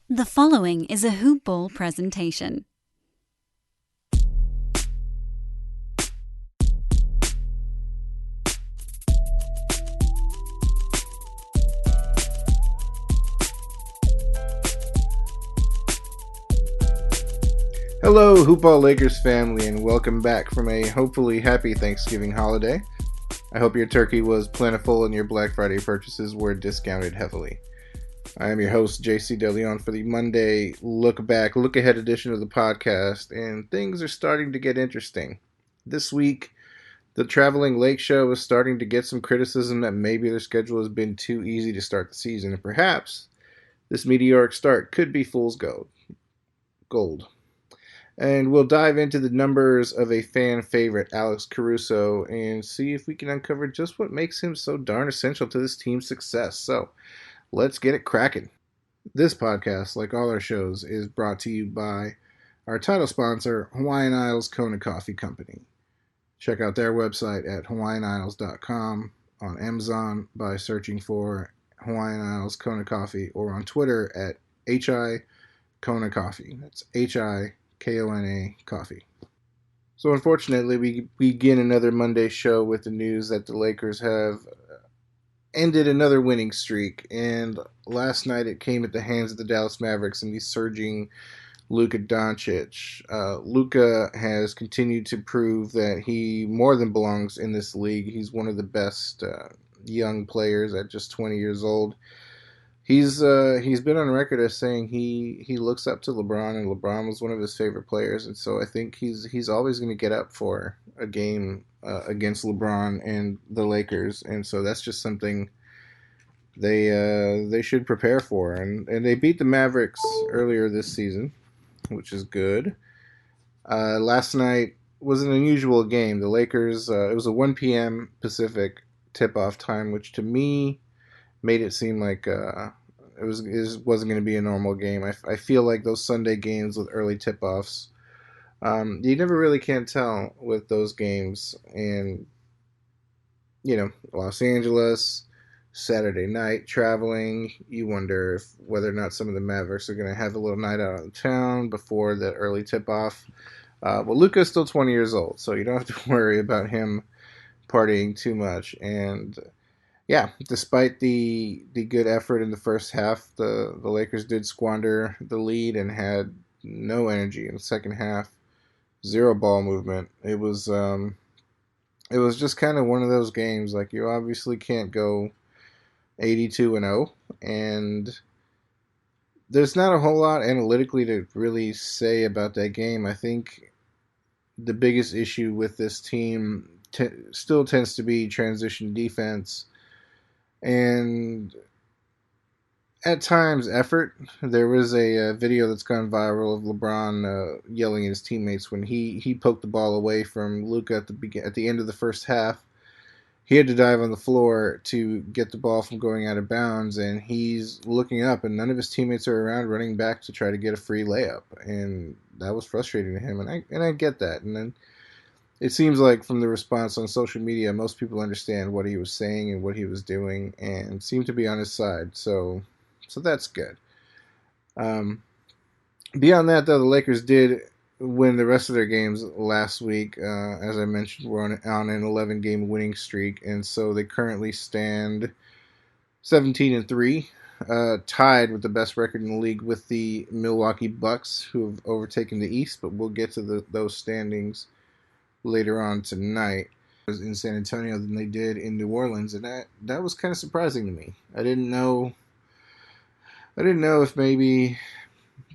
The following is a Hoop Ball presentation. Hello, Hoop Ball Lakers family, and welcome back from a hopefully happy Thanksgiving holiday. I hope your turkey was plentiful and your Black Friday purchases were discounted heavily. I am your host, DeLeon, for the Monday look ahead edition of the podcast, and things are starting to get interesting. This week, the Traveling Lake Show is starting to get some criticism that maybe their schedule has been too easy to start the season, and perhaps this meteoric start could be fool's gold. And we'll dive into the numbers of a fan favorite, Alex Caruso, and see if we can uncover just what makes him so darn essential to this team's success. So, let's get it cracking. This podcast, like all our shows, is brought to you by our title sponsor, Hawaiian Isles Kona Coffee Company. Check out their website at hawaiianisles.com, on Amazon by searching for Hawaiian Isles Kona Coffee, or on Twitter at HI Kona Coffee. That's HI-KONA Coffee. So unfortunately, we begin another Monday show with the news that the Lakers have ended another winning streak, and last night it came at the hands of the Dallas Mavericks and the surging Luka Doncic. Luka has continued to prove that he more than belongs in this league. He's one of the best young players at just 20 years old. He's been on record as saying he looks up to LeBron, and LeBron was one of his favorite players, and so I think he's always going to get up for a game against LeBron and the Lakers, and so that's just something they should prepare for, and they beat the Mavericks earlier this season, which is good. Last night was an unusual game. The Lakers, it was a 1 p.m. Pacific tip-off time, which to me made it seem like it wasn't going to be a normal game. I feel like those Sunday games with early tip-offs, you never really can tell with those games. And, Los Angeles, Saturday night, traveling, you wonder whether or not some of the Mavericks are going to have a little night out of town before the early tip-off. Well, Luka's still 20 years old, so you don't have to worry about him partying too much. And yeah, despite the good effort in the first half, the Lakers did squander the lead and had no energy in the second half. Zero ball movement. It was just kind of one of those games. Like, you obviously can't go 82-0, and there's not a whole lot analytically to really say about that game. I think the biggest issue with this team still tends to be transition defense, and at times effort. There was a video that's gone viral of LeBron yelling at his teammates when he poked the ball away from Luka at the end of the first half. He had to dive on the floor to get the ball from going out of bounds, and he's looking up, and none of his teammates are around running back to try to get a free layup, and that was frustrating to him, and I get that. And then it seems like from the response on social media, most people understand what he was saying and what he was doing, and seem to be on his side. So that's good. Beyond that, though, the Lakers did win the rest of their games last week. As I mentioned, we're on an 11-game winning streak, and so they currently stand 17-3, tied with the best record in the league with the Milwaukee Bucks, who have overtaken the East. But we'll get to those standings later on tonight. In San Antonio than they did in New Orleans, and that was kind of surprising to me. I didn't know if maybe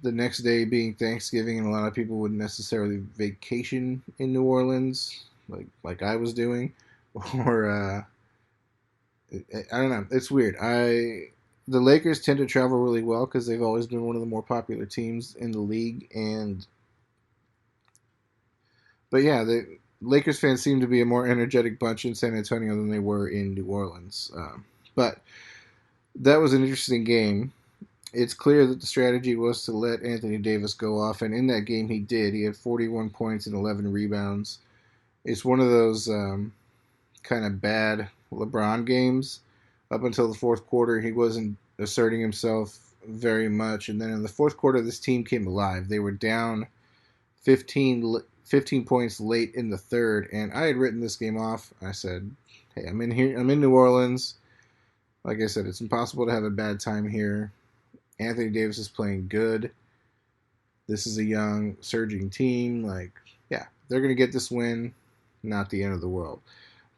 the next day being Thanksgiving and a lot of people wouldn't necessarily vacation in New Orleans like I was doing, or I don't know. It's weird. The Lakers tend to travel really well because they've always been one of the more popular teams in the league, but yeah, the Lakers fans seem to be a more energetic bunch in San Antonio than they were in New Orleans. But that was an interesting game. It's clear that the strategy was to let Anthony Davis go off, and in that game he did. He had 41 points and 11 rebounds. It's one of those kind of bad LeBron games. Up until the fourth quarter, he wasn't asserting himself very much. And then in the fourth quarter, this team came alive. They were down 15 points late in the third, and I had written this game off. I said, hey, I'm in here. I'm in New Orleans. Like I said, it's impossible to have a bad time here. Anthony Davis is playing good. This is a young, surging team. Like, yeah, they're going to get this win. Not the end of the world.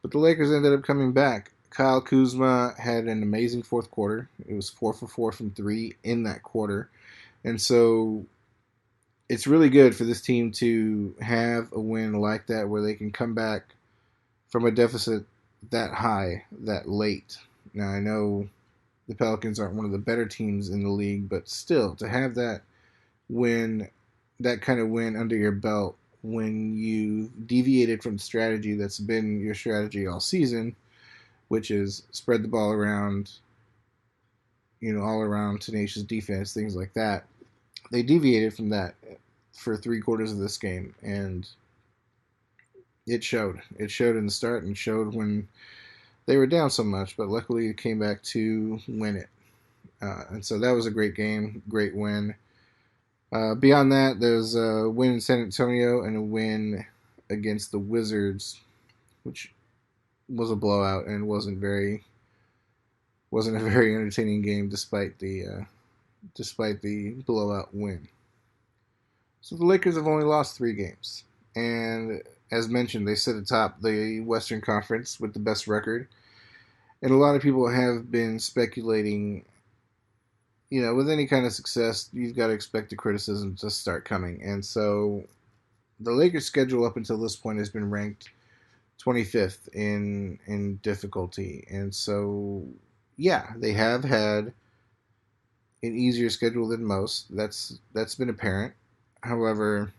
But the Lakers ended up coming back. Kyle Kuzma had an amazing fourth quarter. It was 4 for 4 from 3 in that quarter. And so it's really good for this team to have a win like that where they can come back from a deficit that high, that late. Now, I know the Pelicans aren't one of the better teams in the league, but still, to have that win, that kind of win under your belt when you deviated from the strategy that's been your strategy all season, which is spread the ball around, all around tenacious defense, things like that. They deviated from that for 3/4 of this game, and it showed. It showed in the start and showed when they were down so much, but luckily it came back to win it. And so that was a great game, great win. Beyond that, there's a win in San Antonio and a win against the Wizards, which was a blowout and wasn't a very entertaining game despite the blowout win. So the Lakers have only lost 3 games, and as mentioned, they sit atop the Western Conference with the best record. And a lot of people have been speculating, with any kind of success, you've got to expect the criticism to start coming. And so the Lakers' schedule up until this point has been ranked 25th in difficulty. And so, yeah, they have had an easier schedule than most. That's been apparent. However,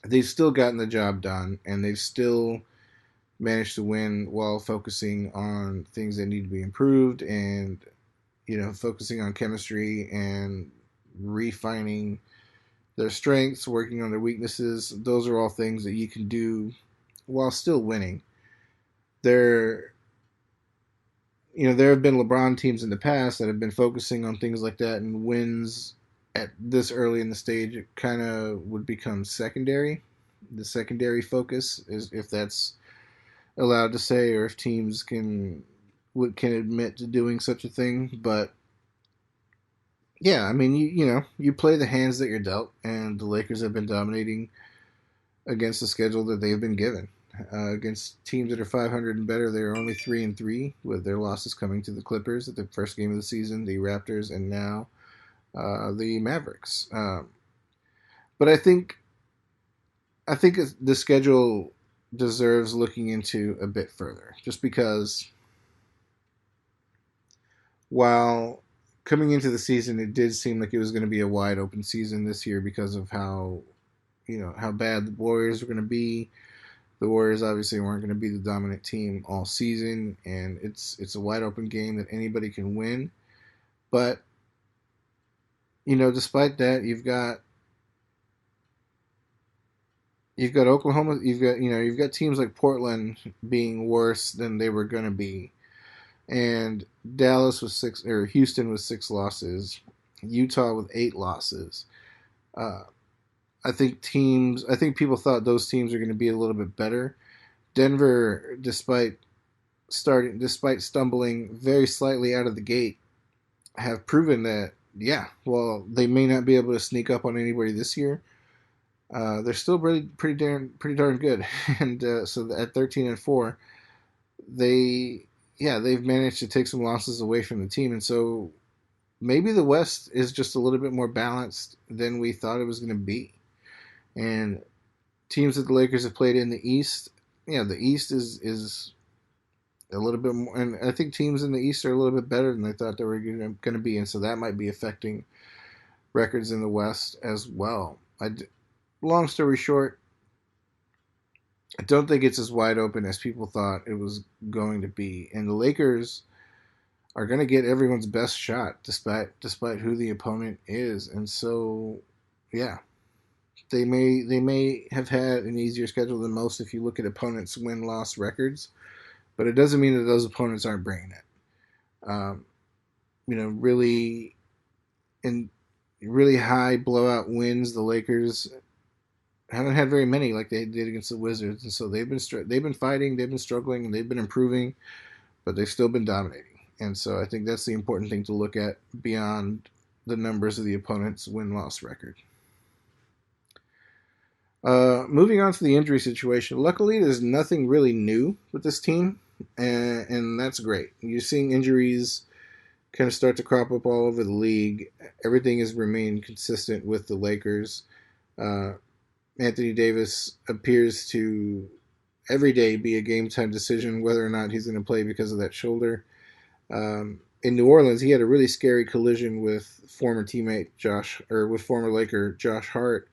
they've still gotten the job done, and they've still managed to win while focusing on things that need to be improved and, focusing on chemistry and refining their strengths, working on their weaknesses. Those are all things that you can do while still winning. There have been LeBron teams in the past that have been focusing on things like that, and wins at this early in the stage, it kind of would become secondary. The secondary focus is, if that's allowed to say, or if teams can admit to doing such a thing. But yeah, I mean, you play the hands that you're dealt, and the Lakers have been dominating against the schedule that they've been given. Against teams that are 500 and better, they're only 3-3, with their losses coming to the Clippers at the first game of the season, the Raptors, and now the Mavericks. But I think the schedule deserves looking into a bit further, just because while coming into the season, it did seem like it was going to be a wide open season this year because of how bad the Warriors were going to be. The Warriors obviously weren't going to be the dominant team all season, and it's a wide open game that anybody can win. But despite that, you've got Oklahoma. You've got teams like Portland being worse than they were going to be, and Dallas with 6, or Houston with 6 losses, Utah with 8 losses. I think people thought those teams are going to be a little bit better. Denver, despite stumbling very slightly out of the gate, have proven that, while they may not be able to sneak up on anybody this year, they're still pretty darn good. And so at 13-4, they've managed to take some losses away from the team, and so maybe the West is just a little bit more balanced than we thought it was going to be. And teams that the Lakers have played in the East, the East is a little bit more, and I think teams in the East are a little bit better than they thought they were going to be, and so that might be affecting records in the West as well. Long story short, I don't think it's as wide open as people thought it was going to be, and the Lakers are going to get everyone's best shot despite who the opponent is, and so they may have had an easier schedule than most if you look at opponents' win-loss records, but it doesn't mean that those opponents aren't bringing it. Really, in really high blowout wins. The Lakers haven't had very many like they did against the Wizards, and so they've been fighting, they've been struggling, and they've been improving, but they've still been dominating. And so I think that's the important thing to look at beyond the numbers of the opponent's win-loss record. Moving on to the injury situation. Luckily, there's nothing really new with this team, and that's great. You're seeing injuries kind of start to crop up all over the league. Everything has remained consistent with the Lakers. Anthony Davis appears to every day be a game time decision whether or not he's going to play because of that shoulder. In New Orleans, he had a really scary collision with former Laker Josh Hart,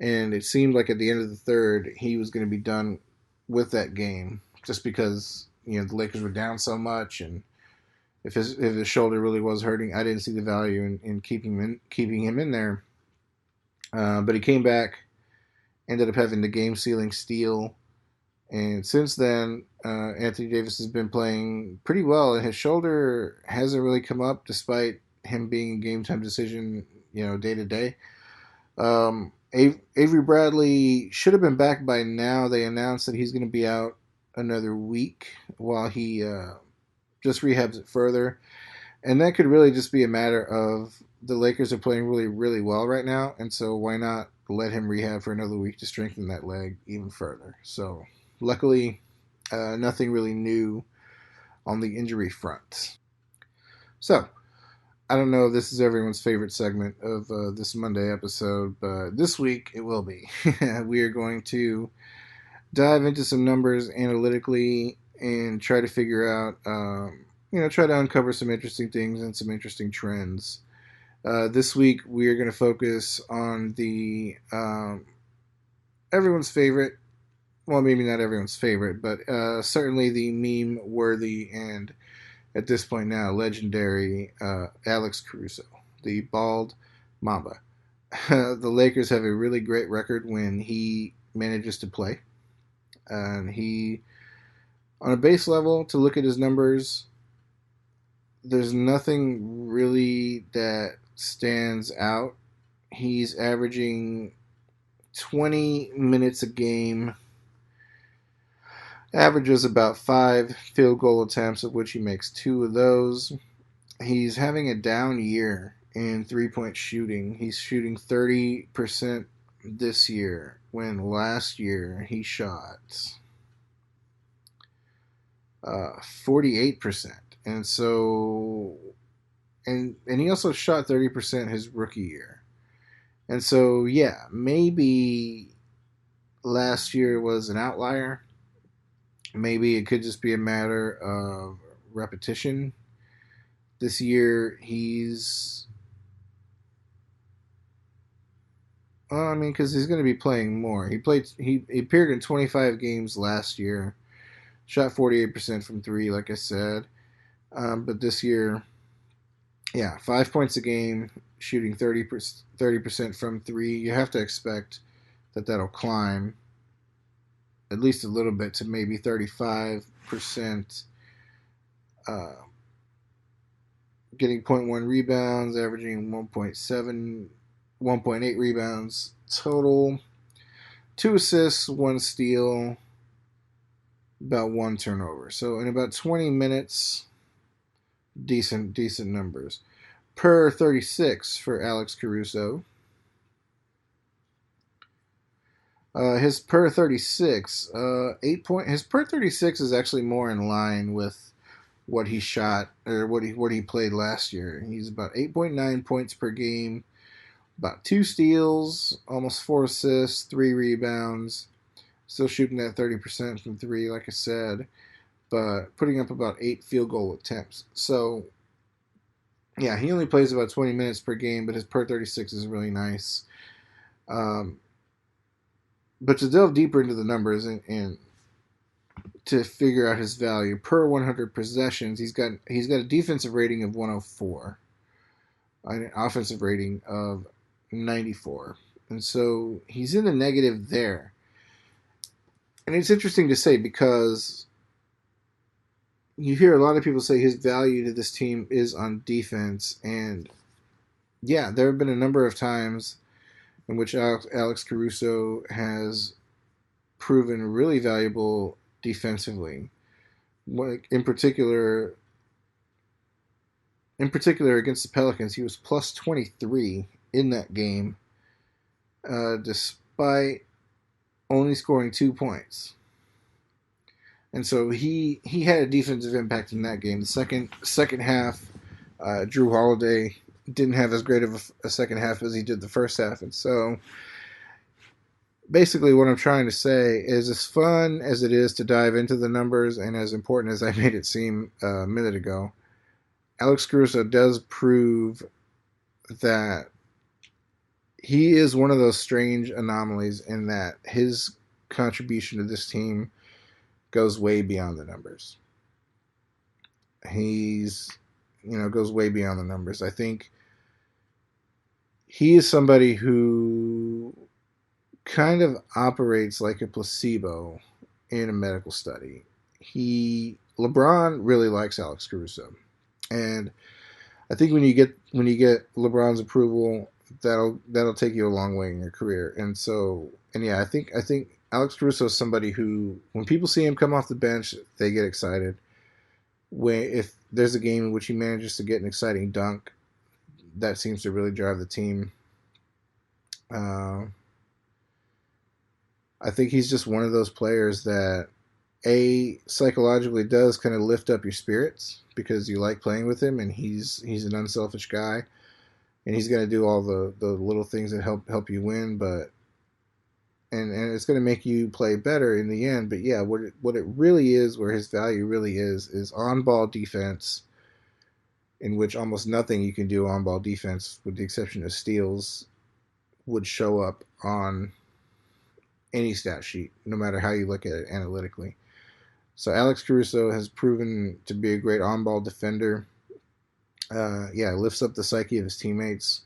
and it seemed like at the end of the third he was going to be done with that game just because the Lakers were down so much, and if his shoulder really was hurting, I didn't see the value in keeping him in there. But he came back, ended up having the game sealing steal. And since then, Anthony Davis has been playing pretty well, and his shoulder hasn't really come up despite him being a game time decision, day to day. Avery Bradley should have been back by now. They announced that he's going to be out another week while he just rehabs it further. And that could really just be a matter of the Lakers are playing really, really well right now, and so why not let him rehab for another week to strengthen that leg even further. So luckily, nothing really new on the injury front. So, I don't know if this is everyone's favorite segment of this Monday episode, but this week it will be. We are going to dive into some numbers analytically and try to figure out, try to uncover some interesting things and some interesting trends. This week we are going to focus on the everyone's favorite, well, maybe not everyone's favorite, but certainly the meme-worthy and, at this point now, legendary Alex Caruso, the bald Mamba. The Lakers have a really great record when he manages to play. And he, on a base level, to look at his numbers, there's nothing really that stands out. He's averaging 20 minutes a game, averages about 5 field goal attempts, of which he makes 2 of those. He's having a down year in three-point shooting. He's shooting 30% this year, when last year he shot 48%. And so, and he also shot 30% his rookie year. And so, yeah, maybe last year was an outlier. Maybe it could just be a matter of repetition. This year, because he's going to be playing more. He appeared in 25 games last year, shot 48% from 3, like I said. But this year, 5 points a game, shooting 30% from 3. You have to expect that that'll climb at least a little bit to maybe 35%. Getting 0.1 rebounds, averaging 1.8 rebounds total, 2 assists, 1 steal, about 1 turnover. So in about 20 minutes, decent numbers. Per 36 for Alex Caruso. His per 36, 8 point. His per 36 is actually more in line with what he shot or what he played last year. He's about 8.9 points per game, about 2 steals, almost 4 assists, 3 rebounds. Still shooting that 30% from 3, like I said, but putting up about 8 field goal attempts. So, yeah, he only plays about 20 minutes per game, but his per 36 is really nice. But to delve deeper into the numbers and to figure out his value, per 100 possessions, he's got a defensive rating of 104, an offensive rating of 94, and so he's in the negative there. And it's interesting to say because you hear a lot of people say his value to this team is on defense, and yeah, there have been a number of times in which Alex Caruso has proven really valuable defensively. In particular, against the Pelicans, he was plus 23 in that game, despite only scoring 2 points. And so he had a defensive impact in that game. The second half, Drew Holiday didn't have as great of a second half as he did the first half, and so basically what I'm trying to say is, as fun as it is to dive into the numbers and as important as I made it seem a minute ago, Alex Caruso does prove that he is one of those strange anomalies in that his contribution to this team goes way beyond the numbers. He's, goes way beyond the numbers. I think he is somebody who kind of operates like a placebo in a medical study. LeBron really likes Alex Caruso, and I think when you get LeBron's approval, that'll take you a long way in your career. And yeah, I think Alex Caruso is somebody who, when people see him come off the bench, they get excited. If there's a game in which he manages to get an exciting dunk, that seems to really drive the team. I think he's just one of those players that psychologically does kind of lift up your spirits because you like playing with him, and he's an unselfish guy, and he's going to do all the little things that help you win, but and it's going to make you play better in the end. But yeah, what it really is, where his value really is on ball defense, in which almost nothing you can do on ball defense, with the exception of steals, would show up on any stat sheet, no matter how you look at it analytically. So Alex Caruso has proven to be a great on-ball defender. Lifts up the psyche of his teammates.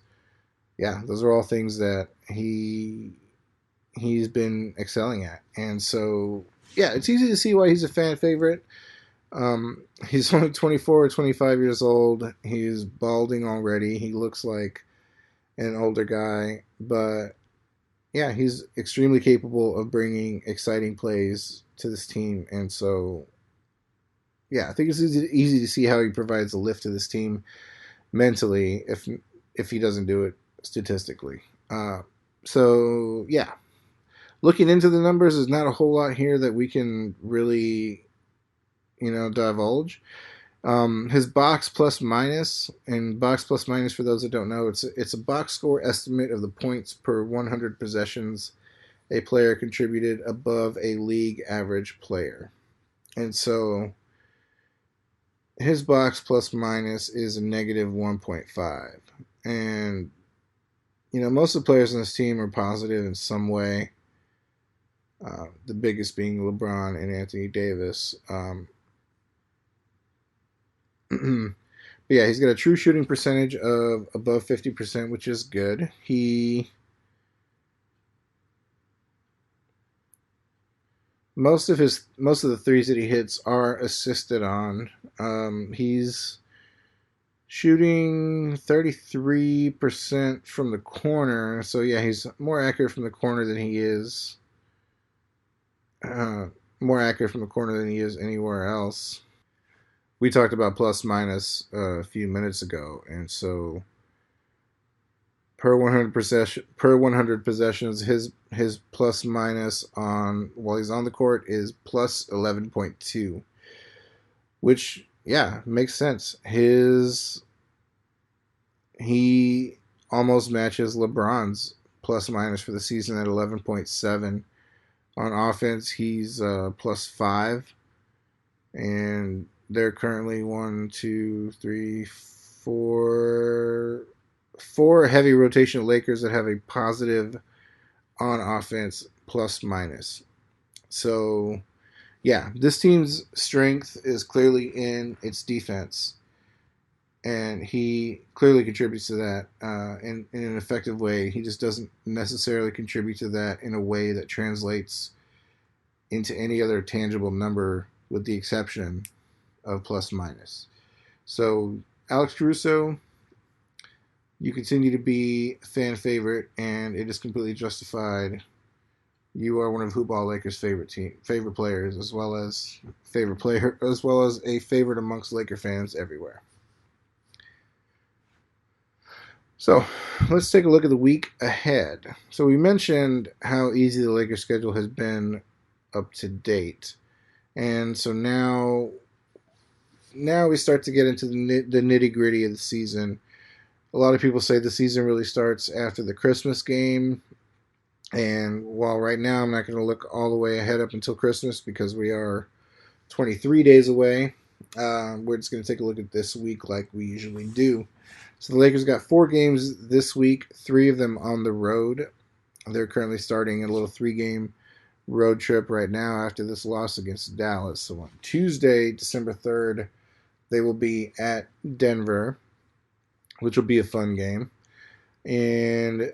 Yeah, those are all things that he's been excelling at, and so yeah, it's easy to see why he's a fan favorite. He's only 24 or 25 years old. He's balding already. He looks like an older guy, but yeah, he's extremely capable of bringing exciting plays to this team, and so yeah, I think it's easy to see how he provides a lift to this team mentally, if he doesn't do it statistically. So yeah, looking into the numbers, there's not a whole lot here that we can really, divulge. His box plus minus, and box plus minus, for those that don't know, it's a box score estimate of the points per 100 possessions a player contributed above a league average player. And so his box plus minus is a negative 1.5. And, most of the players on this team are positive in some way. The biggest being LeBron and Anthony Davis. But yeah, he's got a true shooting percentage of above 50%, which is good. Most of the threes that he hits are assisted on. He's shooting 33% from the corner, so yeah, he's more accurate from the corner than he is. More accurate from the corner than he is anywhere else. We talked about plus minus a few minutes ago, and so per 100 possessions, his plus minus on while he's on the court is plus 11.2, which makes sense. He almost matches LeBron's plus minus for the season at 11.7. On offense, he's plus 5, and they're currently 4 heavy rotation Lakers that have a positive on offense plus minus. So yeah, this team's strength is clearly in its defense, and he clearly contributes to that in an effective way. He just doesn't necessarily contribute to that in a way that translates into any other tangible number, with the exception of plus minus. So Alex Caruso, You continue to be a fan favorite, and it is completely justified. You are one of Hoopball Lakers' favorite players, as well as a favorite amongst Laker fans everywhere. So, let's take a look at the week ahead. So we mentioned how easy the Lakers' schedule has been up to date, and so now we start to get into the nitty gritty of the season. A lot of people say the season really starts after the Christmas game. And while right now I'm not going to look all the way ahead up until Christmas because we are 23 days away, we're just going to take a look at this week like we usually do. So the Lakers got 4 games this week, 3 of them on the road. They're currently starting a little 3-game road trip right now after this loss against Dallas. So on Tuesday, December 3rd, they will be at Denver, which will be a fun game. And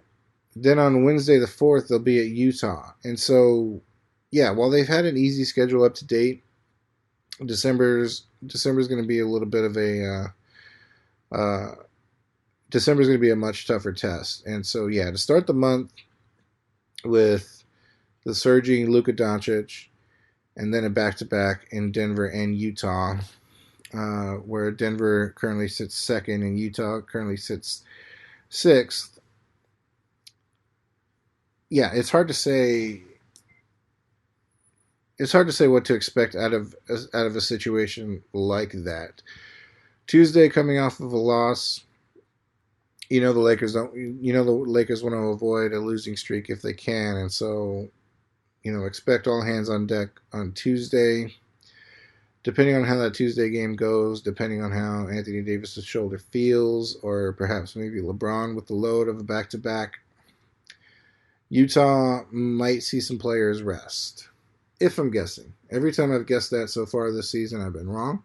then on Wednesday the 4th, they'll be at Utah. And so, yeah, while they've had an easy schedule up to date, December's going to be a little bit of December's going to be a much tougher test. And so, yeah, to start the month with the surging Luka Doncic and then a back-to-back in Denver and Utah, where Denver currently sits second and Utah currently sits sixth. Yeah, it's hard to say. It's hard to say what to expect out of a situation like that. Tuesday, coming off of a loss, the Lakers don't. The Lakers want to avoid a losing streak if they can, and so, expect all hands on deck on Tuesday. Depending on how that Tuesday game goes, depending on how Anthony Davis' shoulder feels, or perhaps maybe LeBron with the load of a back-to-back, Utah might see some players rest. If I'm guessing. Every time I've guessed that so far this season, I've been wrong.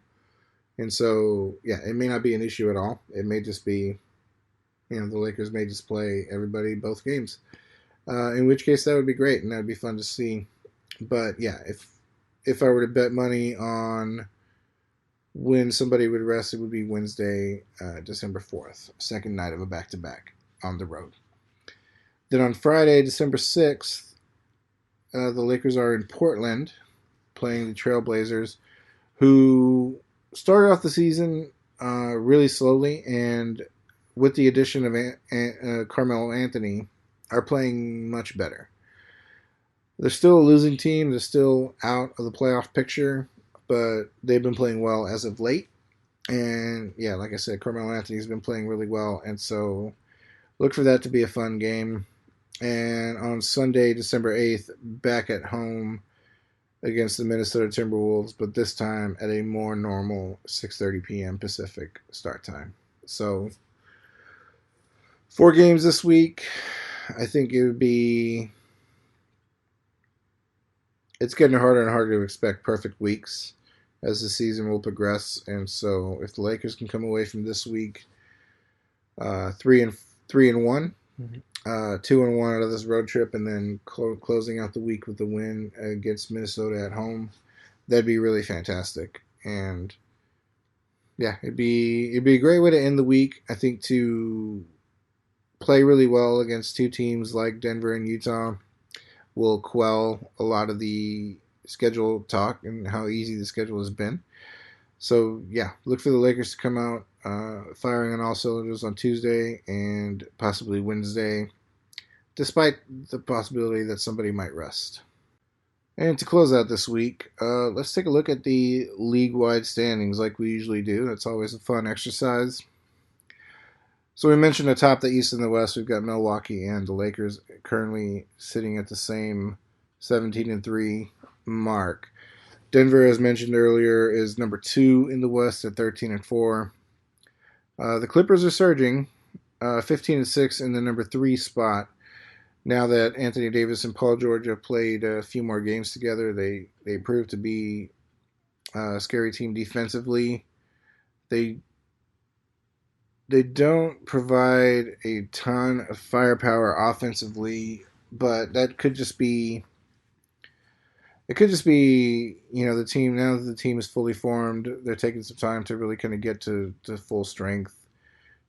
And so, yeah, it may not be an issue at all. It may just be, the Lakers may just play everybody both games. In which case, that would be great, and that would be fun to see. But, yeah, if I were to bet money on when somebody would rest, it would be Wednesday, December 4th, second night of a back-to-back on the road. Then on Friday, December 6th, the Lakers are in Portland playing the Trailblazers, who started off the season really slowly, and with the addition of Carmelo Anthony, are playing much better. They're still a losing team. They're still out of the playoff picture, but they've been playing well as of late. And, yeah, like I said, Carmelo Anthony's been playing really well, and so look for that to be a fun game. And on Sunday, December 8th, back at home against the Minnesota Timberwolves, but this time at a more normal 6:30 p.m. Pacific start time. So, 4 games this week. I think it's getting harder and harder to expect perfect weeks as the season will progress. And so, if the Lakers can come away from this week 3-1, 2-1 out of this road trip, and then closing out the week with the win against Minnesota at home, that'd be really fantastic. And yeah, it'd be a great way to end the week. I think to play really well against 2 teams like Denver and Utah will quell a lot of the schedule talk and how easy the schedule has been. So yeah, look for the Lakers to come out firing on all cylinders on Tuesday and possibly Wednesday, despite the possibility that somebody might rest. And to close out this week, let's take a look at the league-wide standings like we usually do. That's always a fun exercise. So we mentioned atop the East and the West, we've got Milwaukee and the Lakers currently sitting at the same 17-3 mark. Denver, as mentioned earlier, is number 2 in the West at 13-4. The Clippers are surging, 15-6 in the number 3 spot. Now that Anthony Davis and Paul George have played a few more games together, they prove to be a scary team defensively. They don't provide a ton of firepower offensively, but that could just be. It could just be, the team, now that the team is fully formed, they're taking some time to really kind of get to full strength.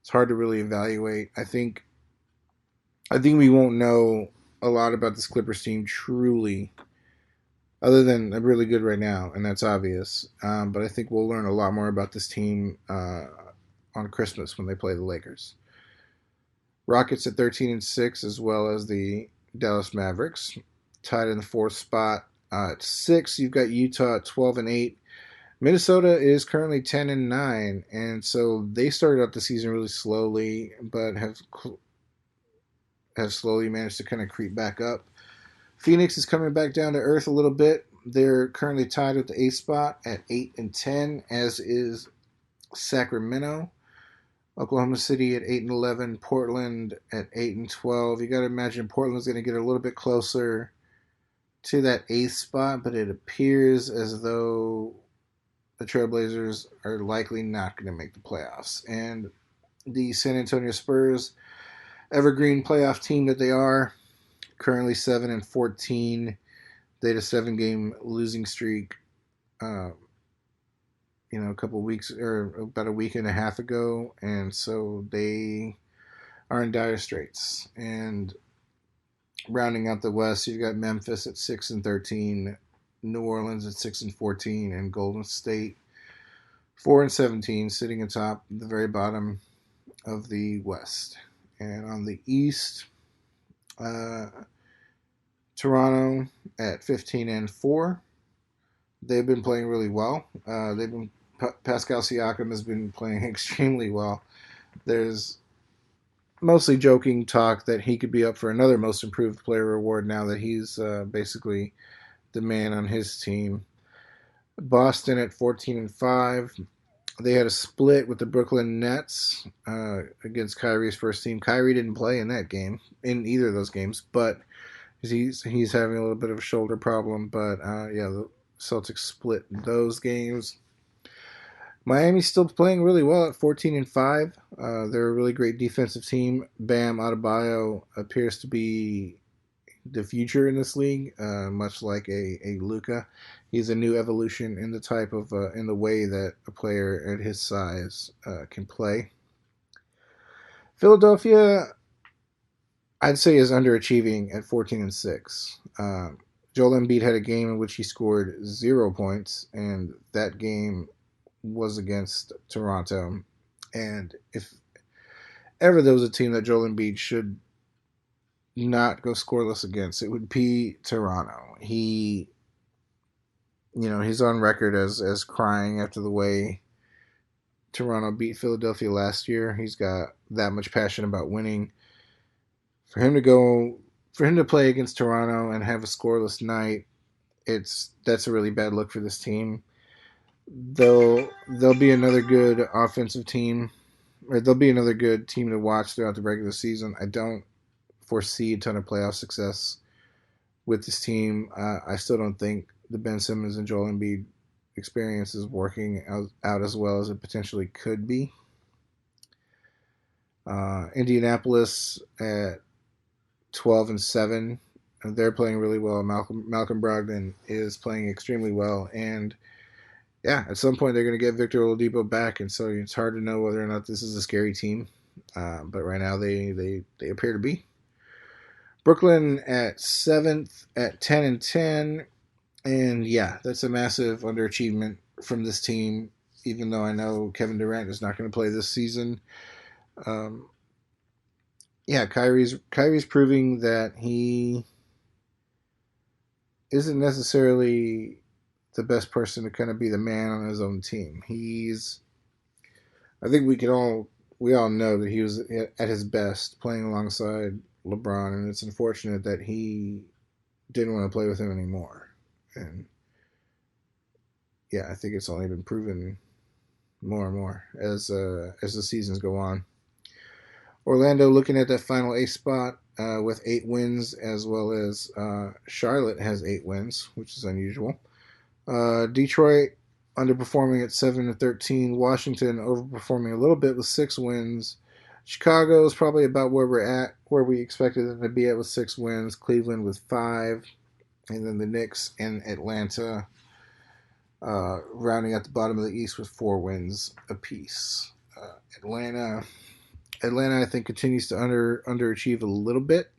It's hard to really evaluate. I think we won't know a lot about this Clippers team truly, other than they're really good right now, and that's obvious. But I think we'll learn a lot more about this team on Christmas when they play the Lakers. Rockets at 13-6, as well as the Dallas Mavericks, tied in the fourth spot. At 6, you've got Utah at 12-8. Minnesota is currently 10-9, and so they started out the season really slowly, but have slowly managed to kind of creep back up. Phoenix is coming back down to earth a little bit. They're currently tied with the 8th spot at 8-10, as is Sacramento. Oklahoma City at 8-11, Portland at 8-12. You got to imagine Portland's going to get a little bit closer to that 8th spot, but it appears as though the Trailblazers are likely not going to make the playoffs. And the San Antonio Spurs, evergreen playoff team that they are, currently 7-14. They had a 7-game losing streak, a couple of weeks or about a week and a half ago, and so they are in dire straits. And rounding out the West, you've got Memphis at 6-13, New Orleans at 6-14, and Golden State 4-17, sitting atop the very bottom of the West. And on the East, Toronto at 15-4. They've been playing really well. Pascal Siakam has been playing extremely well. There's mostly joking talk that he could be up for another Most Improved Player award now that he's basically the man on his team. Boston at 14-5. They had a split with the Brooklyn Nets against Kyrie's first team. Kyrie didn't play in that game, in either of those games, but he's having a little bit of a shoulder problem. But the Celtics split those games. Miami's still playing really well at 14-5. They're a really great defensive team. Bam Adebayo appears to be the future in this league, much like a Luka. He's a new evolution in the type of in the way that a player at his size can play. Philadelphia, I'd say, is underachieving at 14-6. Joel Embiid had a game in which he scored 0 points, and that game was against Toronto. And if ever there was a team that Joel Embiid should not go scoreless against, it would be Toronto. He's on record as crying after the way Toronto beat Philadelphia last year. He's got that much passion about winning. For him to play against Toronto and have a scoreless night, that's a really bad look for this team. They'll be another good offensive team, or they'll be another good team to watch throughout the regular season. I don't foresee a ton of playoff success with this team. I still don't think the Ben Simmons and Joel Embiid experience is working out as well as it potentially could be. Indianapolis at 12-7. They're playing really well. Malcolm Brogdon is playing extremely well, and at some point they're going to get Victor Oladipo back, and so it's hard to know whether or not this is a scary team. But right now they appear to be. Brooklyn at 7th at 10-10, and that's a massive underachievement from this team. Even though I know Kevin Durant is not going to play this season. Kyrie's proving that he isn't necessarily the best person to kind of be the man on his own team. I think we all know that he was at his best playing alongside LeBron, and it's unfortunate that he didn't want to play with him anymore. And I think it's only been proven more and more as the seasons go on. Orlando looking at that final 8th spot with 8 wins, as well as Charlotte has 8 wins, which is unusual. Detroit underperforming at 7-13. Washington overperforming a little bit with 6 wins. Chicago is probably about where we're at, where we expected them to be at with 6 wins. Cleveland with 5. And then the Knicks and Atlanta rounding at the bottom of the East with 4 wins apiece. Atlanta Atlanta, I think, continues to underachieve a little bit.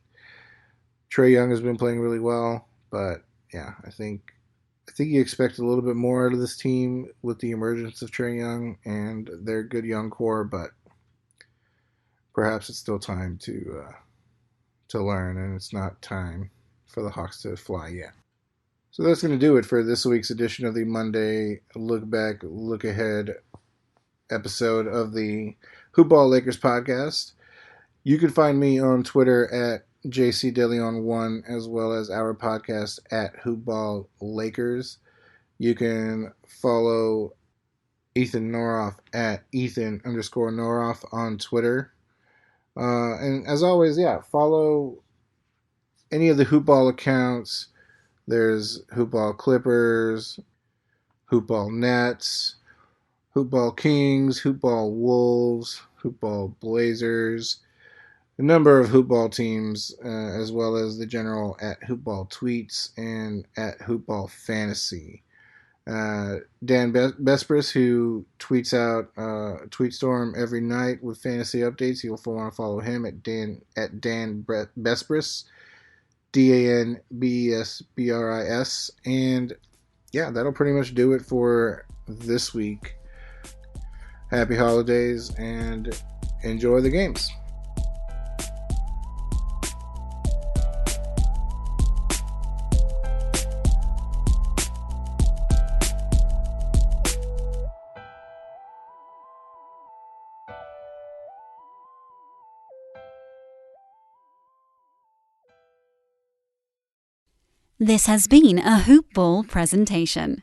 Trae Young has been playing really well, but yeah, I think you expect a little bit more out of this team with the emergence of Trae Young and their good young core, but perhaps it's still time to learn, and it's not time for the Hawks to fly yet. So that's going to do it for this week's edition of the Monday Look Back, Look Ahead episode of the Hoopball Lakers podcast. You can find me on Twitter at JCDeLeon1 as well as our podcast at Hoopball Lakers. You can follow Ethan Noroff at Ethan_Noroff on Twitter. And as always, follow any of the Hoopball accounts. There's Hoopball Clippers, Hoopball Nets, Hoopball Kings, Hoopball Wolves, Hoopball Blazers, a number of Hoopball teams, as well as the general at Hoopball Tweets and at Hoopball Fantasy. Dan Bespris, who tweets out Tweetstorm every night with fantasy updates. You'll want to follow him at Dan Bespris, DANBESBRIS. And yeah, that'll pretty much do it for this week. Happy holidays and enjoy the games. This has been a Hoop Ball presentation.